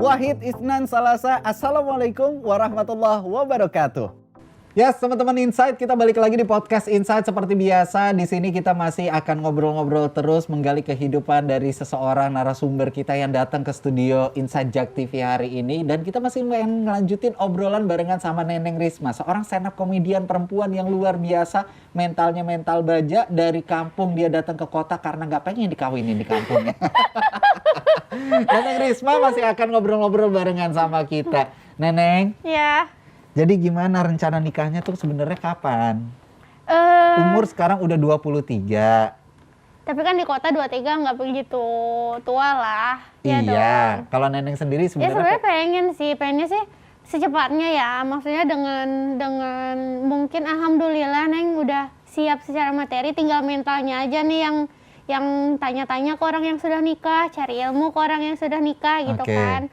Wahid, Isnan, Salasa. Assalamualaikum warahmatullahi wabarakatuh. Yes, teman-teman Insight, kita balik lagi di podcast Insight seperti biasa. Di sini kita masih akan ngobrol-ngobrol terus menggali kehidupan dari seseorang narasumber kita yang datang ke studio Insight Jak TV hari ini, dan kita masih ngelanjutin obrolan barengan sama Neneng Risma, seorang stand up komedian perempuan yang luar biasa, mentalnya mental baja. Dari kampung dia datang ke kota karena nggak pengen dikawinin di kampungnya. Neneng Risma masih akan ngobrol-ngobrol barengan sama kita. Neneng. Ya. Jadi gimana rencana nikahnya tuh sebenarnya kapan? Umur sekarang udah 23. Tapi kan di kota 23 nggak begitu tua lah. Iya. Dong. Kalau Neneng sendiri Ya sebenarnya pengennya sih secepatnya ya. Maksudnya dengan mungkin alhamdulillah Neng udah siap secara materi, tinggal mentalnya aja nih yang tanya-tanya ke orang yang sudah nikah, cari ilmu ke orang yang sudah nikah gitu kan.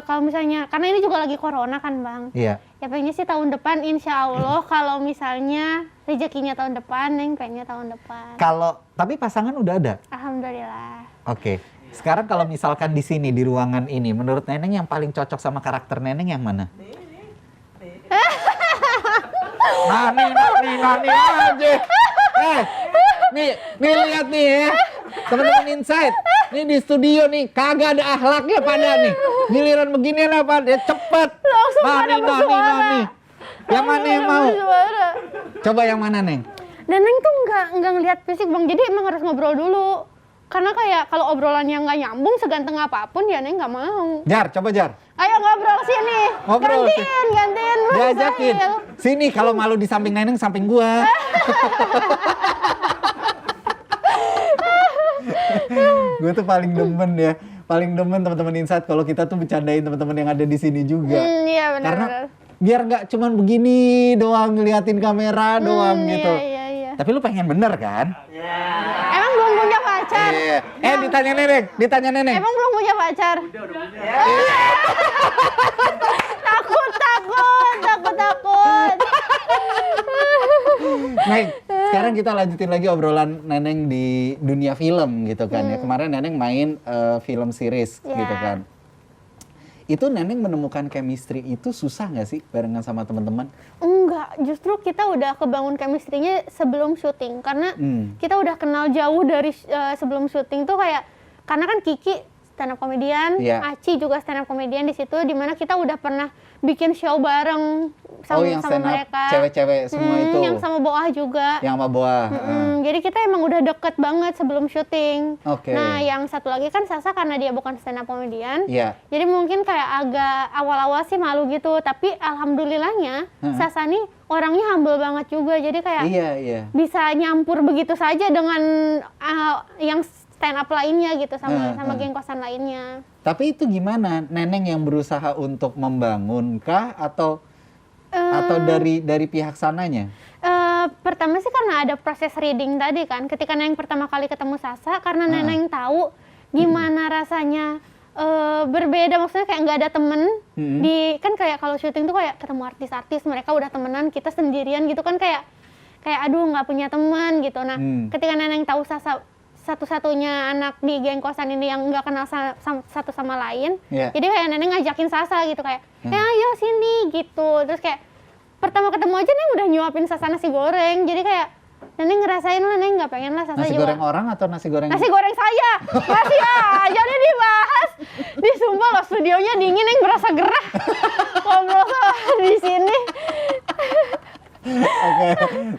Kalau misalnya, karena ini juga lagi corona kan Bang. Iya. Ya pengennya sih tahun depan insya Allah. Kalau misalnya rezekinya tahun depan, Neng pengennya tahun depan. Tapi pasangan udah ada? Alhamdulillah. Oke. Sekarang kalau misalkan di sini, di ruangan ini, menurut Neneng yang paling cocok sama karakter Neneng yang mana? Nani aja. Nih lihat nih ya. Teman-teman Insight. Nih di studio nih, kagak ada akhlaknya pada nih. Giliran beginian apa? Dia cepet. Langsung pada bersuara. Yang mana yang mau? Coba yang mana, Neng? Dan Neng tuh nggak ngelihat fisik Bang, jadi emang harus ngobrol dulu. Karena kayak kalau obrolannya nggak nyambung, seganteng apapun ya Neng nggak mau. Jar, coba Jar. Ayo ngobrol sini. Ngobrol. Gantiin. Diajakin. Sini, kalau malu di samping Neneng, samping gua. Gue tuh paling demen ya. Paling demen teman-teman Insight kalau kita tuh bercandain teman-teman yang ada di sini juga. Iya benar. Karena biar nggak cuman begini doang ngeliatin kamera doang gitu. Iya. Tapi lu pengen bener kan? Emang belum punya pacar? Iya. Ditanya Neneng. Emang belum punya pacar? Udah punya. Takut. Neng, sekarang kita lanjutin lagi obrolan Neneng di dunia film gitu kan ya. Kemarin Neneng main film series gitu kan. Itu Neneng menemukan chemistry itu susah nggak sih barengan sama teman-teman? Enggak, justru kita udah kebangun chemistry-nya sebelum syuting. Karena kita udah kenal jauh dari sebelum syuting tuh kayak, karena kan Kiki stand up komedian, Aci juga stand up komedian di situ, dimana kita udah pernah bikin show bareng sama mereka. Cewek-cewek semua itu. Yang sama Boah juga. Yang sama Boah. Jadi kita emang udah deket banget sebelum syuting. Okay. Nah yang satu lagi kan Sasa, karena dia bukan stand up komedian. Yeah. Jadi mungkin kayak agak awal-awal sih malu gitu. Tapi alhamdulillahnya Sasa nih orangnya humble banget juga. Jadi kayak bisa nyampur begitu saja dengan yang stand up lainnya gitu sama geng kosan lainnya. Tapi itu gimana? Neneng yang berusaha untuk membangunkah atau dari pihak sananya? Pertama sih karena ada proses reading tadi kan. Ketika Neneng pertama kali ketemu Sasa, karena Neneng tahu gimana rasanya berbeda, maksudnya kayak nggak ada temen. Kan kayak kalau syuting tuh kayak ketemu artis-artis, mereka udah temenan, kita sendirian gitu kan, kayak aduh nggak punya teman gitu. Nah ketika Neneng tahu Sasa satu-satunya anak di geng kosan ini yang nggak kenal satu sama lain, jadi kayak Neneng ngajakin Sasa gitu, kayak ayo sini gitu. Terus kayak pertama ketemu aja Neneng udah nyuapin Sasa nasi goreng, jadi kayak Neneng ngerasain Neneng nggak pengen lah Sasa nasi juga. Goreng orang atau nasi goreng saya masih aja nih dibahas. Disumpah loh, studionya dingin, Neneng berasa gerah ngobrol di sini. Oke,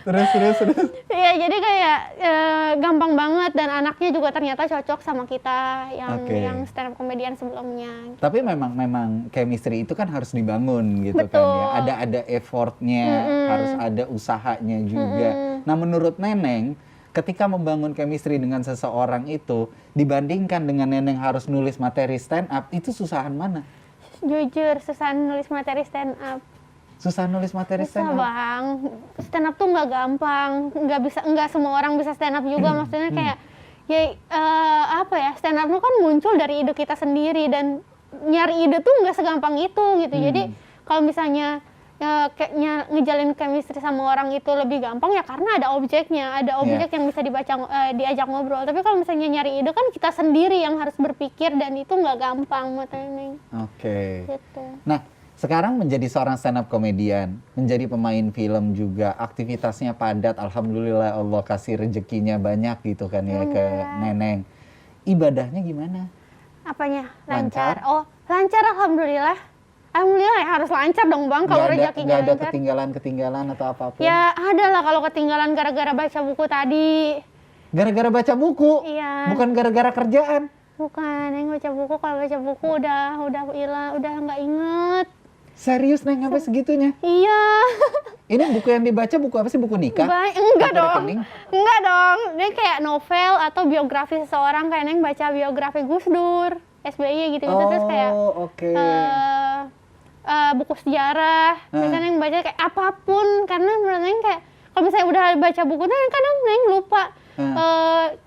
terus. Iya, jadi kayak gampang banget, dan anaknya juga ternyata cocok sama kita yang stand up komedian sebelumnya. Tapi memang chemistry itu kan harus dibangun gitu. Betul. Kan ya. Ada effortnya, harus ada usahanya juga. Nah, menurut Neneng, ketika membangun chemistry dengan seseorang itu dibandingkan dengan Neneng harus nulis materi stand up, itu susahan mana? Jujur, susah nulis materi stand up. Susah nulis materi stand up? Susah Bang, stand up tuh nggak gampang, nggak semua orang bisa stand up juga. Maksudnya kayak stand up tuh kan muncul dari ide kita sendiri, dan nyari ide tuh nggak segampang itu gitu. Jadi kalau misalnya ngejalin chemistry sama orang itu lebih gampang ya karena ada objeknya, ada objek yang bisa diajak ngobrol. Tapi kalau misalnya nyari ide kan kita sendiri yang harus berpikir dan itu nggak gampang menurut Neneng. Oke. Gitu. Nah, sekarang menjadi seorang stand up comedian, menjadi pemain film juga, aktivitasnya padat, alhamdulillah Allah kasih rezekinya banyak gitu kan ya ke Neneng. Ibadahnya gimana? Apanya? Lancar? Oh, lancar alhamdulillah. Alhamdulillah ya harus lancar dong Bang kalau rezekinya lancar. Nggak ada ketinggalan atau apapun? Ya ada lah kalau ketinggalan gara-gara baca buku tadi. Gara-gara baca buku? Iya. Bukan gara-gara kerjaan? Bukan, yang baca buku, kalau baca buku udah hilang, udah nggak inget. Serius Neng sampai segitunya? Iya. Ini buku yang dibaca buku apa sih? Buku nikah? Enggak dong. Rekening? Enggak dong. Ini kayak novel atau biografi seseorang, kayak Neng baca biografi Gus Dur, SBY gitu-gitu. Terus kayak buku sejarah. Terus Neng baca kayak apapun, karena menurut Neng kayak kalau misalnya udah baca buku tuh kadang Neng lupa.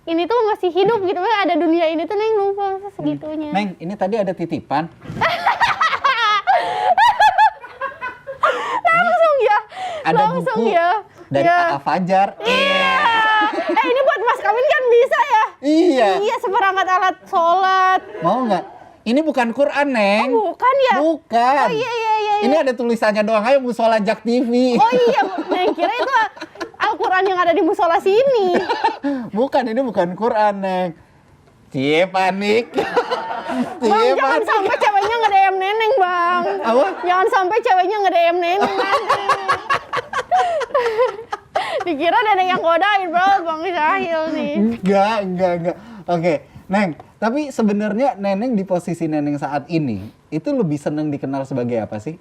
Ini tuh masih hidup gitu, ada dunia ini tuh Neng lupa segitunya. Neng, ini tadi ada titipan. Langsung ya. Dari A.A. Fajar. Iya. Ini buat Mas Kawin kan bisa ya? Iya. Iya, seperangkat alat sholat. Mau nggak? Ini bukan Quran, Neng. Oh, bukan ya? Bukan. Oh iya. Ini ada tulisannya doang, ayo musola Jak TV. Oh iya, Neng kira itu Al-Quran yang ada di musola sini. Bukan, ini bukan Quran, Neng. Cie panik. Bang, jangan sampai ceweknya nge-DM Neneng, Bang. Apa? Jangan sampai ceweknya nge-DM Neneng nanti. Dikira Neneng yang godain, bro, Bang Syahil nih. Enggak. Oke, Neng, tapi sebenarnya Neneng di posisi Neneng saat ini, itu lebih seneng dikenal sebagai apa sih?